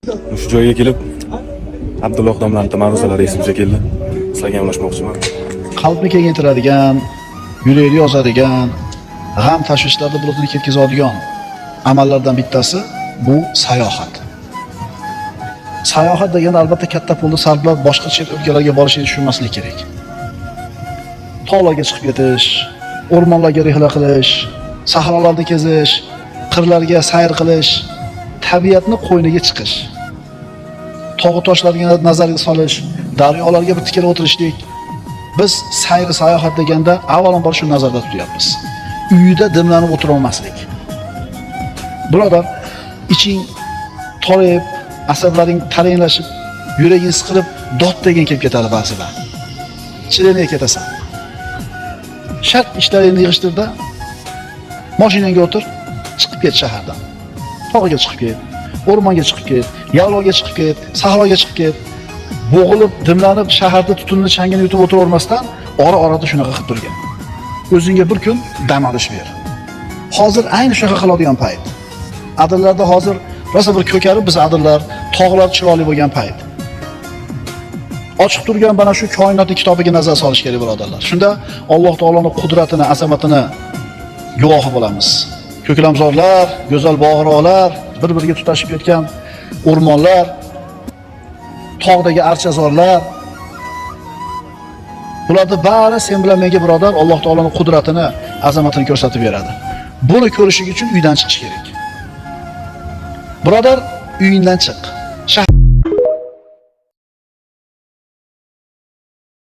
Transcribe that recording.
Shu joyga kelib Abdulloh domlaning ma'ruzalari esimga keldi. Sizlarga yondashmoqchiman. Qalbni kengaytiradigan, yurakni yozadigan, g'am tashvishlarni bulutini ketkazadigan amallardan bittasi bu sayohat. Sayohat deganda albatta katta pulni sarflab boshqa chet o'lkalarga borishni tushunmaslik kerak. Tog'larga chiqib ketish, o'rmonlarga rihla qilish, sahrolarni kezish, qirlarga sayr qilish, tabiatni qo'yniga chiqish. Tog' toshlarga nazarga solish, daryolarga bir tikilib o'tirishlik. Biz sayr sayohat deganda avvalambor shu nazarda tutyapmiz. Uyda dimlanib o'tira olmaslik. Birodar, iching torayib, asablaring taranglashib, yuraging siqilib, dod degan kelib ketadi ba'zida. Chiramay ketasan. Shart ishlaringni yig'ishtirda, mashinangga o'tir, chiqib ket shahardan. Tog'ga chiqib ket, o'rmonga chiqib ket, yaylovga chiqib ket, sahroga chiqib ket. Bo'g'ilib, dimlanib, shaharda tutunni changini yutib o'tiravermasdan, ora-orada shunaqa qilib turgan. O'zingga bir kun dam olish ber. Hozir ayni shunaqa qiladigan payt. Adillarda hozir rosa bir ko'karib biz adillar, tog'lar chiroyli bo'lgan payt. Ochiq turgan mana shu koinotni kitobiga nazar solish kerak birodarlar. Shunda Alloh taoloning qudratini, azamatini guvohi bo'lamiz. Ko'klamzorlar, go'zal bog'roqlar, bir-biriga tutashib ketgan o'rmonlar, tog'dagi archazorlar. Bularning bari sen bilan menga birodar Alloh taoloning qudratini, azamatini ko'rsatib beradi. Buni ko'rishing uchun uydan chiqish kerak. Birodar, uyingdan chiq.